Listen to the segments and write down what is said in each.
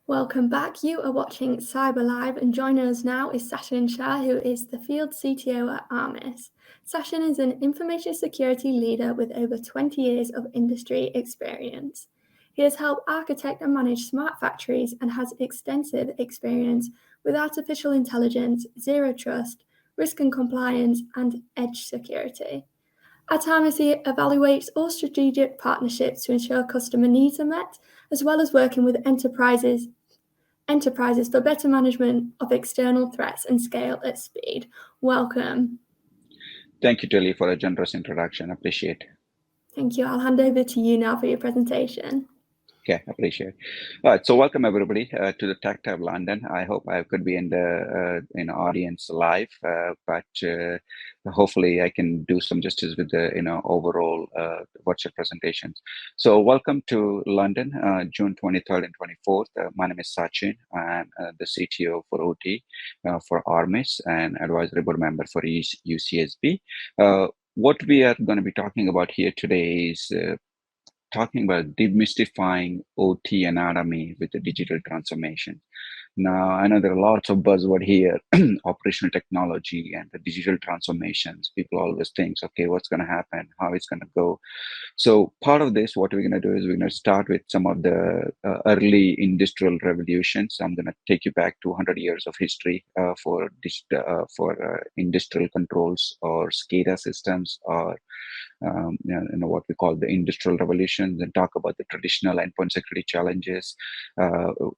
Welcome back. You are watching Cyber Live, and joining us now is Sachin Shah, who is the field CTO at Armis. Sachin is an information security leader with over 20 years of industry experience. He has helped architect and manage smart factories and has extensive experience with artificial intelligence, zero trust, risk and compliance, and edge security. At Armis, he evaluates all strategic partnerships to ensure customer needs are met, as well as working with enterprises for better management of external threats and scale at speed. Welcome. Thank you, Tilly, for a generous introduction. Appreciate. Thank you. I'll hand over to you now for your presentation. Okay, appreciate. All right, so welcome everybody to the Tech Tab London. I hope I could be in the audience live, but hopefully I can do some justice with the overall virtual presentations. So welcome to London, June 23rd and 24th. My name is Sachin. I'm the CTO for OT for Armis and advisory board member for UCSB. What we are going to be talking about here today is talking about demystifying OT anatomy with the digital transformation. Now, I know there are lots of buzzword here, operational technology and the digital transformations. People always think, okay, what's going to happen? How it's going to go? So part of this, what we're going to do is we're going to start with some of the early industrial revolutions. I'm going to take you back 200 years of history for industrial controls or SCADA systems or what we call the industrial revolutions, and talk about the traditional endpoint security challenges,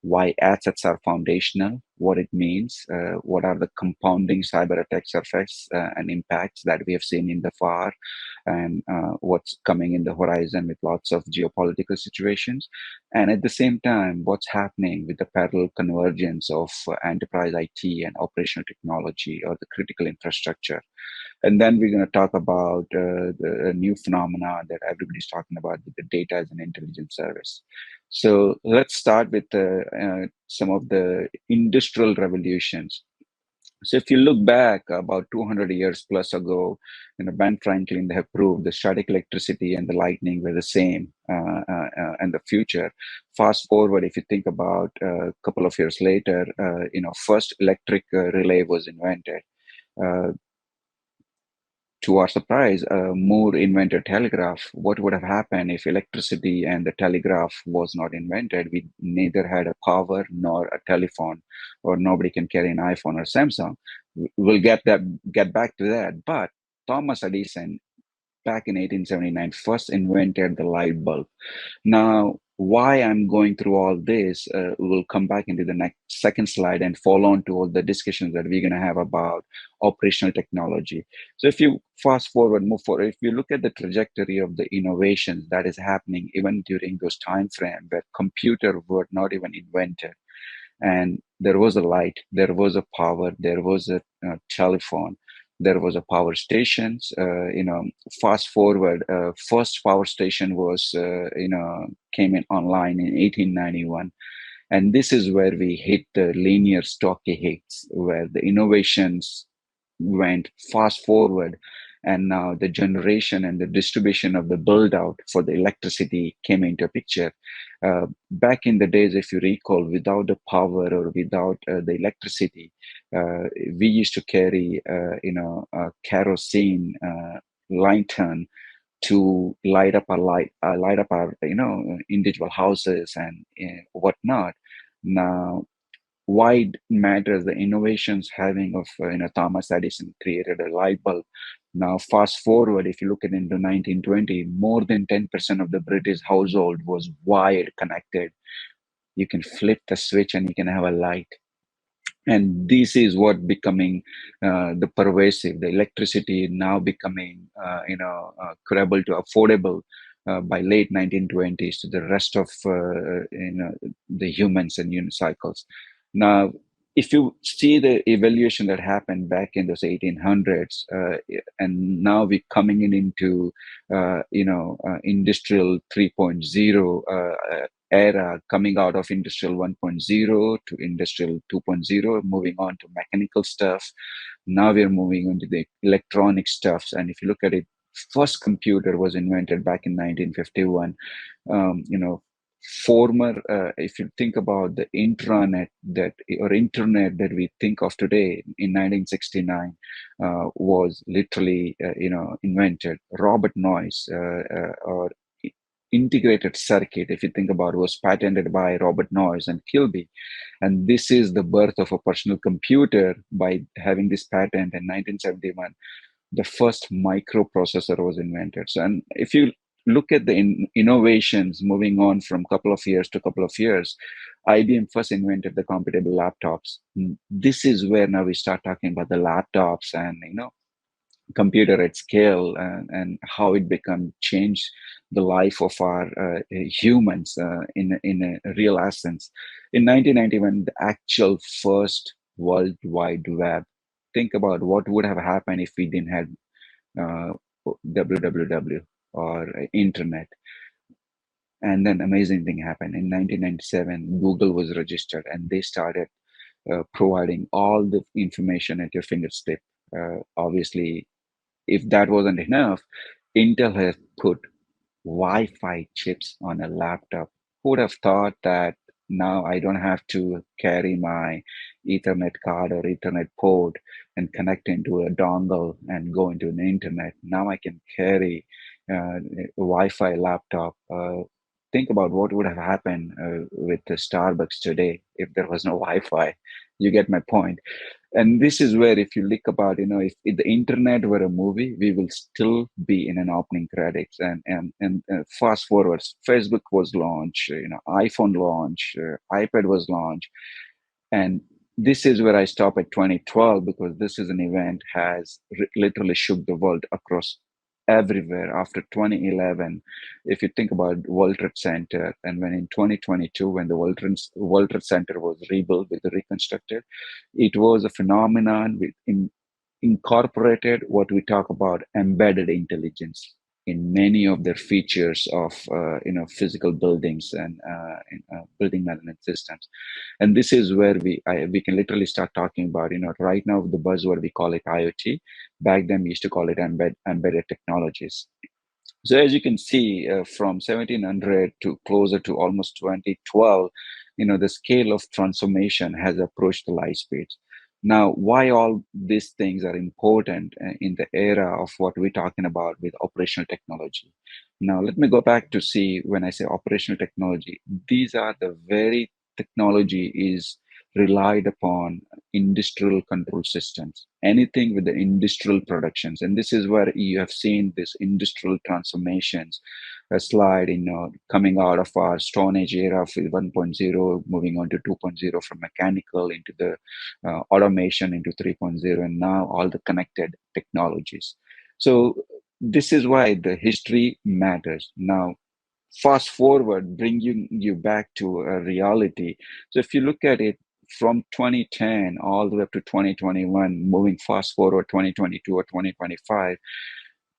why assets are foundational, what it means, what are the compounding cyber attack surface and impacts that we have seen in the far, and what's coming in the horizon with lots of geopolitical situations, and at the same time, what's happening with the parallel convergence of enterprise IT and operational technology or the critical infrastructure. And then we're going to talk about the new phenomena that everybody's talking about with the data as an intelligence service. So let's start with some of the industrial revolutions. So if you look back about 200 years plus ago, Ben Franklin, they have proved the static electricity and the lightning were the same in the future. Fast forward, if you think about a couple of years later, first electric relay was invented. To our surprise, Moore invented telegraph. What would have happened if electricity and the telegraph was not invented? We neither had a power nor a telephone, or nobody can carry an iPhone or Samsung. We'll get back to that. But Thomas Edison, back in 1879, first invented the light bulb. Now, why I'm going through all this, we'll come back into the next second slide and follow on to all the discussions that we're going to have about operational technology. So if you move forward, if you look at the trajectory of the innovations that is happening even during those time frame where computer were not even invented, and there was a light, there was a power, there was a telephone, there was a power stations. Fast forward, first power station was came in online in 1891, and this is where we hit the linear stocky hits, where the innovations went fast forward, and now the generation and the distribution of the build out for the electricity came into picture. Back in the days, if you recall, without the power or without the electricity, we used to carry a kerosene lantern to light up our individual houses and whatnot. Now, why it matters, the innovations having of Thomas Edison created a light bulb. Now fast forward, if you look at into 1920, more than 10% of the British household was wired connected. You can flip the switch and you can have a light. And this is what becoming the pervasive, the electricity now becoming credible to affordable by late 1920s to the rest of the humans and unicycles. Now, if you see the evolution that happened back in those 1800s, and now we're coming into industrial 3.0 era, coming out of industrial 1.0 to industrial 2.0, moving on to mechanical stuff. Now we're moving on to the electronic stuffs. And if you look at it, first computer was invented back in 1951. if you think about the intranet internet that we think of today in 1969, was literally invented. Robert Noyce, or integrated circuit, if you think about it, was patented by Robert Noyce and Kilby. And this is the birth of a personal computer by having this patent in 1971. The first microprocessor was invented. So, and if you look at the innovations moving on from couple of years to couple of years, IBM first invented the computable laptops. This is where now we start talking about the laptops and computer at scale, and how it become changed the life of our humans in a real essence. In 1991, the actual first World Wide Web. Think about what would have happened if we didn't have uh, www or internet. And then amazing thing happened in 1997. Google was registered, and they started providing all the information at your fingertip. Obviously, if that wasn't enough, Intel has put Wi-Fi chips on a laptop. Who would have thought that now I don't have to carry my Ethernet card or Ethernet port and connect into a dongle and go into the internet. Now I can carry a Wi-Fi laptop. Think about what would have happened with the Starbucks today if there was no Wi-Fi. You get my point. And this is where, if you look about, if the internet were a movie, we will still be in an opening credits. And fast forwards, Facebook was launched, iPhone launched, iPad was launched, and this is where I stop at 2012, because this is an event has literally shook the world across everywhere. After 2011, if you think about World Trade Center, and when in 2022, when the World Trade Center was rebuilt, with reconstructed, it was a phenomenon with incorporated what we talk about embedded intelligence in many of their features of physical buildings and building management systems. And this is where we can literally start talking about, right now the buzzword, we call it IoT. Back then we used to call it embedded technologies. So as you can see, from 1700 to closer to almost 2012, the scale of transformation has approached the light speed. Now, why all these things are important in the era of what we're talking about with operational technology? Now, let me go back to see, when I say operational technology, these are the very technology is relied upon industrial control systems, anything with the industrial productions. And this is where you have seen this industrial transformations slide, coming out of our Stone Age era with 1.0, moving on to 2.0, from mechanical into the automation into 3.0, and now all the connected technologies. So this is why the history matters. Now, fast forward, bringing you back to a reality. So if you look at it from 2010 all the way up to 2021, moving fast forward 2022 or 2025,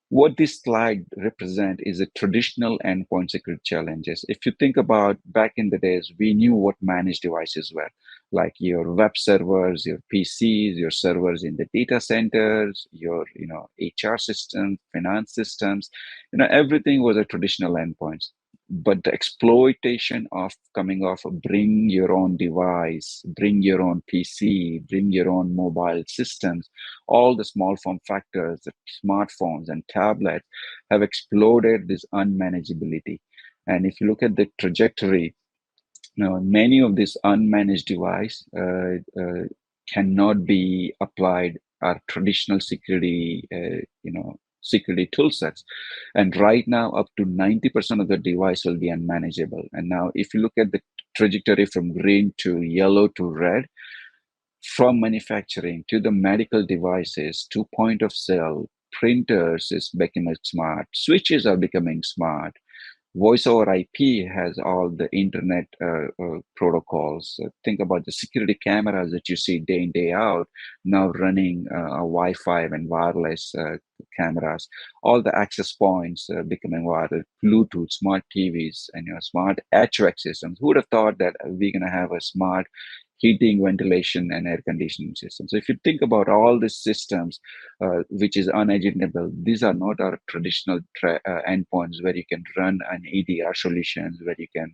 what this slide represent is a traditional endpoint security challenges. If you think about back in the days, we knew what managed devices were, like your web servers, your PCs, your servers in the data centers, your HR systems, finance systems, everything was a traditional endpoints. But the exploitation of coming off of bring your own device, bring your own PC, bring your own mobile systems, all the small form factors, the smartphones and tablets have exploded this unmanageability. And if you look at the trajectory, many of these unmanaged device cannot be applied our traditional security, security tool sets. And right now, up to 90% of the device will be unmanageable. And now, if you look at the trajectory from green to yellow to red, from manufacturing to the medical devices to point of sale, printers is becoming smart, switches are becoming smart, voice over IP has all the internet protocols. Think about the security cameras that you see day in, day out, now running Wi-Fi and wireless cameras, all the access points becoming wired, Bluetooth, smart TVs, and smart HVAC systems. Who would have thought that we're going to have a smart heating, ventilation, and air conditioning system? So if you think about all these systems, which is unimaginable, these are not our traditional endpoints where you can run an EDR solutions, where you can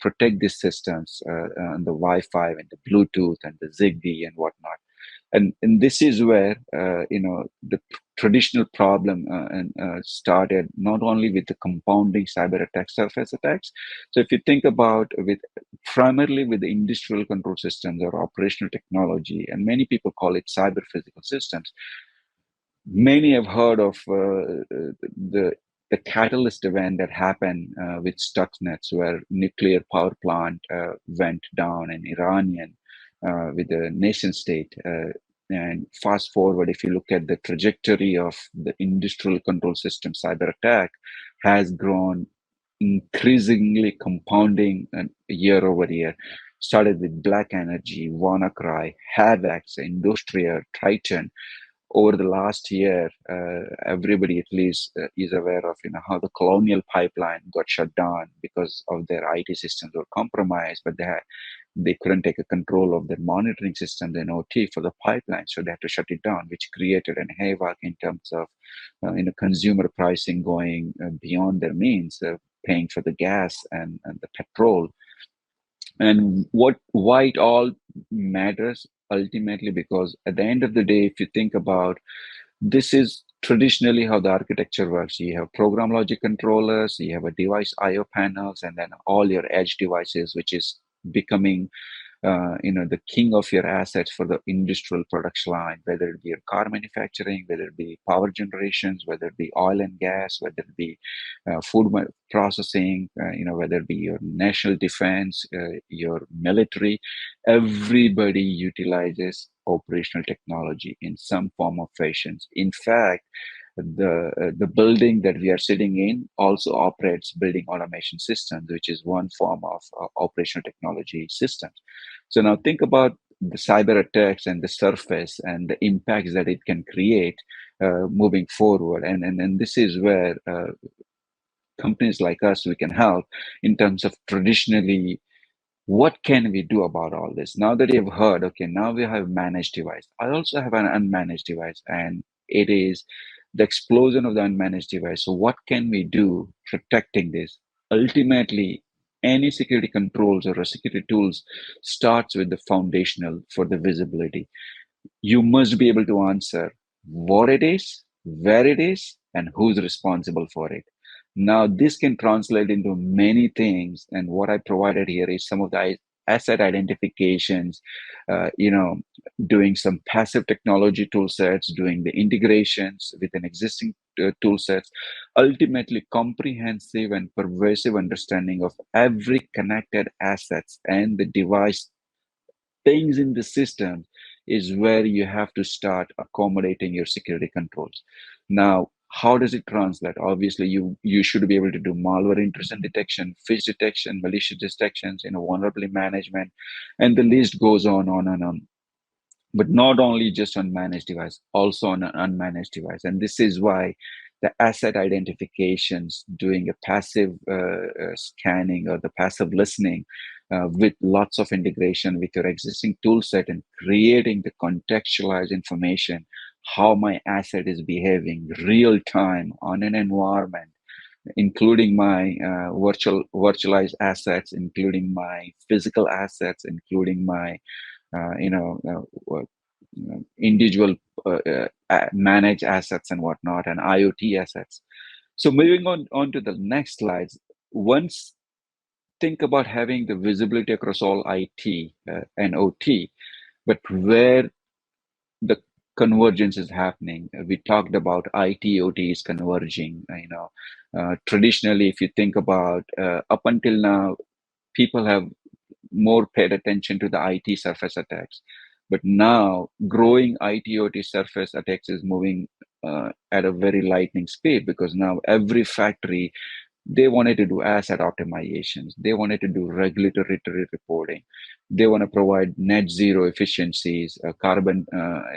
protect these systems and the Wi-Fi and the Bluetooth and the Zigbee and whatnot. And this is where the traditional problem started, not only with the compounding cyber attacks, surface attacks. So if you think about with primarily with the industrial control systems or operational technology, and many people call it cyber physical systems. Many have heard of the the catalyst event that happened with Stuxnet, where nuclear power plant went down, an Iranian with the nation state. And fast forward, if you look at the trajectory of the industrial control system cyber attack, has grown increasingly compounding year over year. Started with Black Energy, WannaCry, Havax, Industria, Triton. Over the last year, everybody at least is aware of how the Colonial pipeline got shut down because of their IT systems were compromised, but they couldn't take a control of their monitoring systems and OT for the pipeline, so they had to shut it down, which created an havoc in terms of consumer pricing going beyond their means, paying for the gas and the petrol. And why it all matters ultimately, because at the end of the day, if you think about, this is traditionally how the architecture works. You have program logic controllers, you have a device IO panels, and then all your edge devices, which is becoming the king of your assets for the industrial production line, whether it be your car manufacturing, whether it be power generations, whether it be oil and gas, whether it be food processing, whether it be your national defense, your military. Everybody utilizes operational technology in some form or fashion. In fact, the building that we are sitting in also operates building automation systems, which is one form of operational technology systems. So now think about the cyber attacks and the surface and the impacts that it can create moving forward. And this is where companies like us, we can help in terms of traditionally, what can we do about all this? Now that you've heard, okay, now we have managed device. I also have an unmanaged device, and it is the explosion of the unmanaged device. So what can we do protecting this? Ultimately, any security controls or security tools starts with the foundational for the visibility. You must be able to answer what it is, where it is, and who's responsible for it. Now, this can translate into many things, and what I provided here is some of the asset identifications, doing some passive technology tool sets, doing the integrations with an existing tool sets, ultimately comprehensive and pervasive understanding of every connected assets and the device things in the system is where you have to start accommodating your security controls. Now, how does it translate? Obviously, you should be able to do malware intrusion detection, phish detection, malicious detections, vulnerability management, and the list goes on and on. But not only just on managed device, also on an unmanaged device. And this is why the asset identifications, doing a passive scanning or the passive listening with lots of integration with your existing tool set and creating the contextualized information, how my asset is behaving real time on an environment, including my virtualized assets, including my physical assets, including my individual managed assets and whatnot, and IoT assets. So moving on to the next slides, once think about having the visibility across all IT and OT, but where the convergence is happening. We talked about IT, OT is converging. Traditionally, if you think about up until now, people have more paid attention to the IT surface attacks. But now, growing IT OT surface attacks is moving at a very lightning speed, because now every factory They wanted to do asset optimizations. They wanted to do regulatory reporting. They want to provide net zero efficiencies, carbon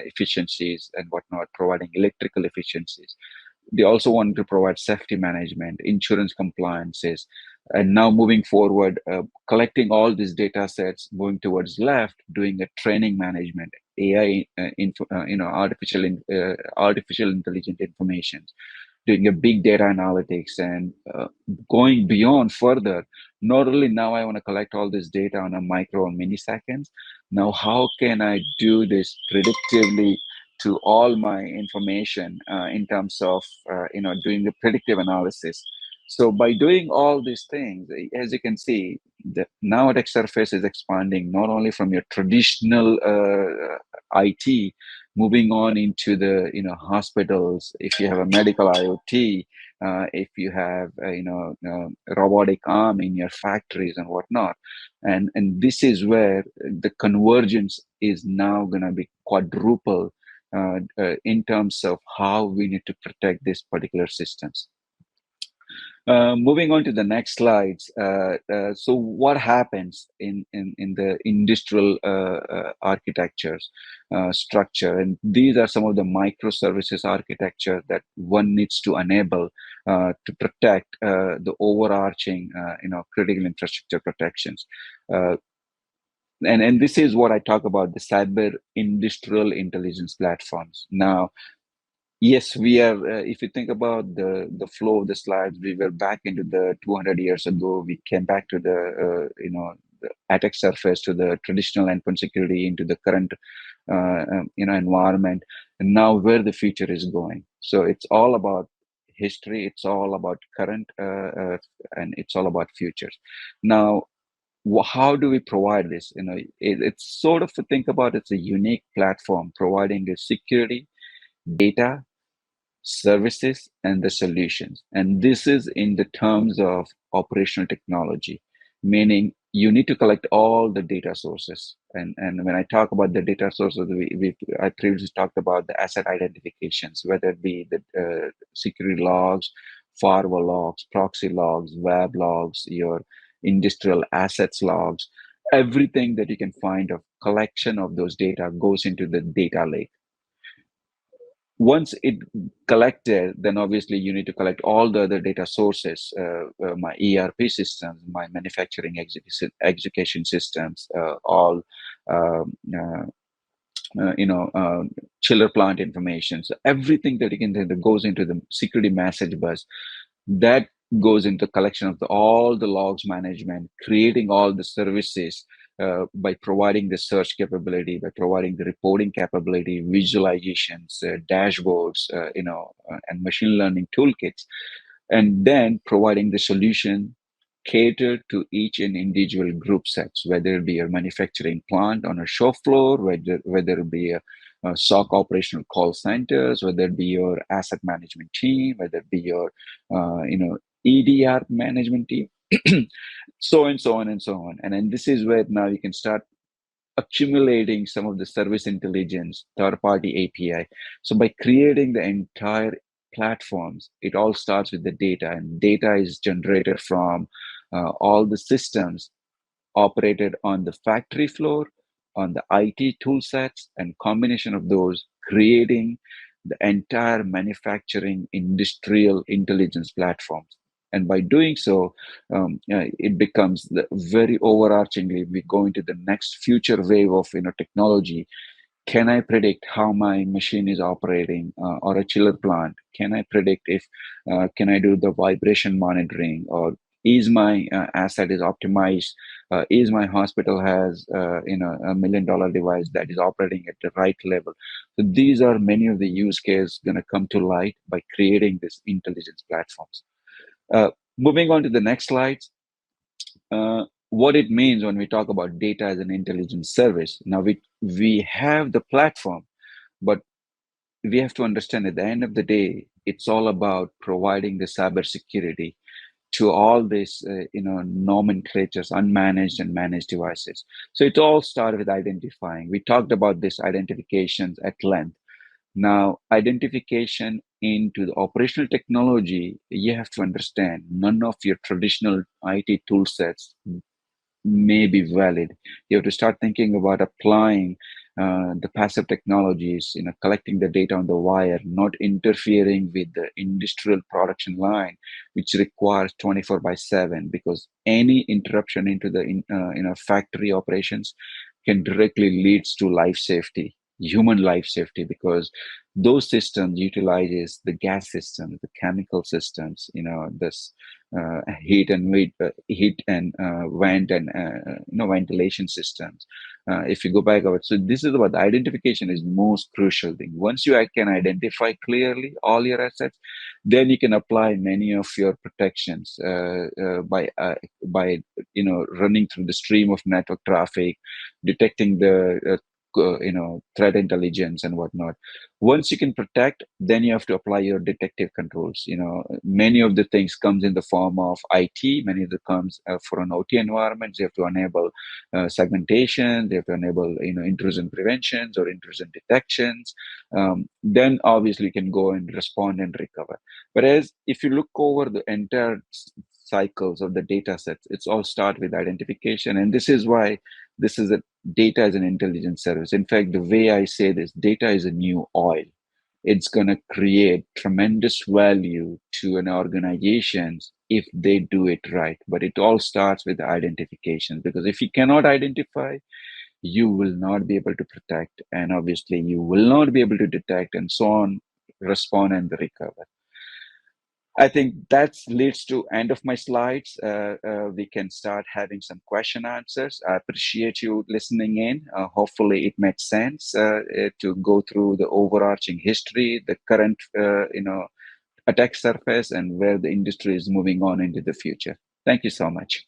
efficiencies, and whatnot, providing electrical efficiencies. They also wanted to provide safety management, insurance compliances, and now moving forward, collecting all these data sets, moving towards left, doing a training management, AI, artificial intelligent information, doing a big data analytics, and going beyond further. Not only now I want to collect all this data on a micro or milliseconds. Now, how can I do this predictively to all my information in terms of doing the predictive analysis? So by doing all these things, as you can see, the now attack surface is expanding not only from your traditional IT, moving on into the hospitals. If you have a medical IoT, if you have robotic arm in your factories and whatnot, and this is where the convergence is now going to be quadruple in terms of how we need to protect these particular systems. Moving on to the next slides. So what happens in the industrial architectures structure? And these are some of the microservices architecture that one needs to enable to protect the overarching, critical infrastructure protections. And this is what I talk about, the cyber industrial intelligence platforms. Now, yes, we are. If you think about the flow of the slides, we were back into the 200 years ago. We came back to the attack surface, to the traditional endpoint security, into the current environment, and now where the future is going. So it's all about history. It's all about current, and it's all about futures. Now, how do we provide this? It's sort of to think about. It's a unique platform providing a security, data, services, and the solutions. And this is in the terms of operational technology, meaning you need to collect all the data sources. And when I talk about the data sources, I previously talked about the asset identifications, whether it be the security logs, firewall logs, proxy logs, web logs, your industrial assets logs, everything that you can find of collection of those data goes into the data lake. Once it collected, then obviously you need to collect all the other data sources, my ERP systems, my manufacturing execution systems, all chiller plant information. So everything that you can that goes into the security message bus, that goes into collection of all the logs management, creating all the services by providing the search capability, by providing the reporting capability, visualizations, dashboards, and machine learning toolkits, and then providing the solution catered to each and individual group sets, whether it be a manufacturing plant on a shop floor, whether it be a SOC operational call centers, whether it be your asset management team, whether it be your EDR management team, so and so on and so on. And then this is where now you can start accumulating some of the service intelligence, third-party API. So by creating the entire platforms, it all starts with the data, and data is generated from all the systems operated on the factory floor, on the IT tool sets, and combination of those, creating the entire manufacturing industrial intelligence platforms. And by doing so, it becomes the very overarchingly, we go into the next future wave of technology. Can I predict how my machine is operating, or a chiller plant? Can I predict if can I do the vibration monitoring, or is my asset is optimized? Is my hospital has $1 million device that is operating at the right level? So these are many of the use cases going to come to light by creating these intelligence platforms. Moving on to the next slides. What it means when we talk about data as an intelligence service. Now we have the platform, but we have to understand at the end of the day, it's all about providing the cybersecurity to all these nomenclatures, unmanaged and managed devices. So it all started with identifying. We talked about this identifications at length. Now, identification into the operational technology, you have to understand none of your traditional IT tool sets may be valid. You have to start thinking about applying the passive technologies, collecting the data on the wire, not interfering with the industrial production line, which requires 24 by 7, because any interruption into the factory operations can directly leads to life safety, human life safety, because those systems utilizes the gas systems, the chemical systems, this heat and vent and ventilation systems. If you go back over, so this is what the identification is most crucial thing. Once you can identify clearly all your assets, then you can apply many of your protections by running through the stream of network traffic, detecting the threat intelligence and whatnot. Once you can protect, then you have to apply your detective controls. Many of the things comes in the form of IT. Many of the comes for an OT environment. You have to enable segmentation. They have to enable intrusion preventions or intrusion detections. Then obviously you can go and respond and recover. Whereas if you look over the entire cycles of the data sets, it's all start with identification, and this is why this is a data as an intelligence service. In fact, the way I say this, data is a new oil. It's going to create tremendous value to an organization if they do it right. But it all starts with identification, because if you cannot identify, you will not be able to protect, and obviously you will not be able to detect, and so on, respond and recover. I think that leads to end of my slides. We can start having some question answers. I appreciate you listening in. Hopefully it makes sense to go through the overarching history, the current, attack surface, and where the industry is moving on into the future. Thank you so much.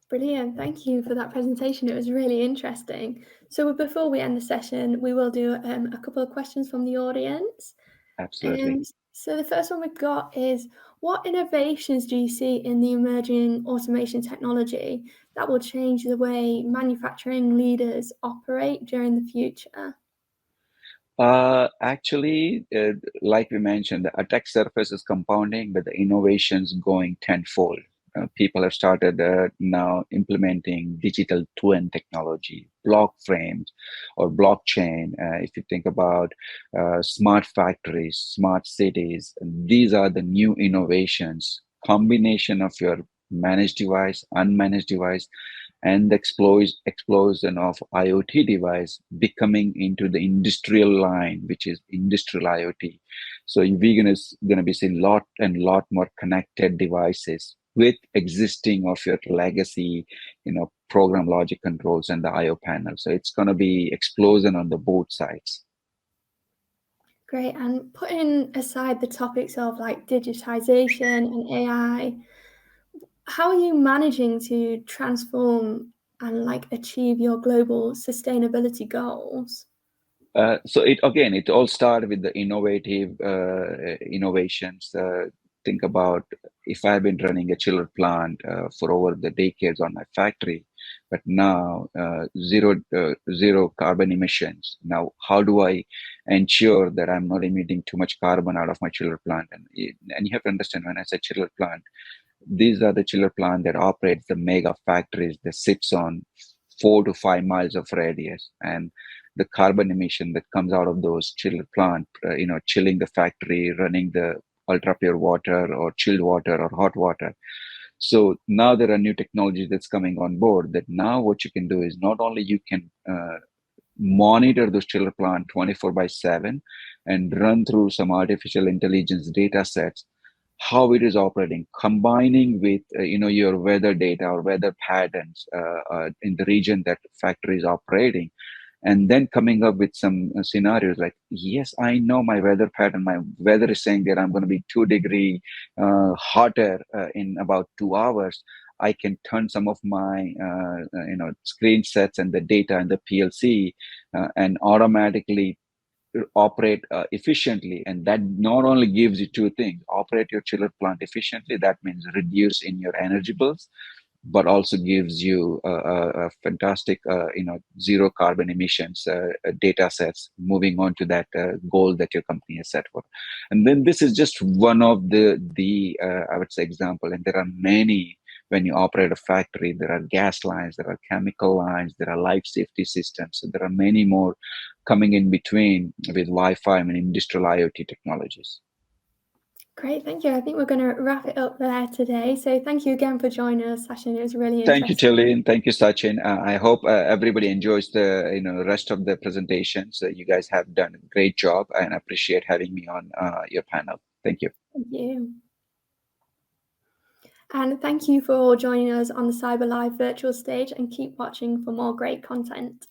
Brilliant. Thank you for that presentation. It was really interesting. So before we end the session, we will do a couple of questions from the audience. Absolutely. So the first one we've got is, what innovations do you see in the emerging automation technology that will change the way manufacturing leaders operate during the future? Actually, like we mentioned, the attack surface is compounding, but the innovations going tenfold. People have started now implementing digital twin technology, block frames, or blockchain. If you think about smart factories, smart cities, these are the new innovations. Combination of your managed device, unmanaged device, and the explosion of IoT device becoming into the industrial line, which is industrial IoT. So we're gonna be seeing lot more connected devices with existing of your legacy, program logic controls and the IO panel. So it's gonna be explosion on the both sides. Great. And putting aside the topics of like digitization and AI, how are you managing to transform and like achieve your global sustainability goals? So it all started with the innovations. Think about, if I've been running a chiller plant for over the decades on my factory, but now zero carbon emissions. Now, how do I ensure that I'm not emitting too much carbon out of my chiller plant? And you have to understand, when I say chiller plant, these are the chiller plant that operates the mega factories that sits on 4 to 5 miles of radius, and the carbon emission that comes out of those chiller plant, chilling the factory, running the ultra pure water or chilled water or hot water. So now there are new technologies that's coming on board, that now what you can do is not only you can monitor those chiller plant 24 by 7 and run through some artificial intelligence data sets, how it is operating, combining with your weather data or weather patterns in the region that factory is operating, and then coming up with some scenarios like, yes, I know my weather pattern, my weather is saying that I'm going to be 2 degree hotter in about 2 hours. I can turn some of my screen sets and the data and the PLC and automatically operate efficiently. And that not only gives you two things: operate your chiller plant efficiently, that means reduce in your energy bills, but also gives you a fantastic, zero carbon emissions data sets, moving on to that goal that your company has set for. And then this is just one of the I would say example, and there are many. When you operate a factory, there are gas lines, there are chemical lines, there are life safety systems, so there are many more coming in between with Wi-Fi and industrial IoT technologies. Great, thank you. I think we're going to wrap it up there today. So thank you again for joining us, Sachin. It was really Thank you, interesting. Tilly, and thank you, Sachin. I hope everybody enjoys the rest of the presentations. You guys have done a great job, and I appreciate having me on your panel. Thank you. Thank you. And thank you for all joining us on the Cyber Live virtual stage, and keep watching for more great content.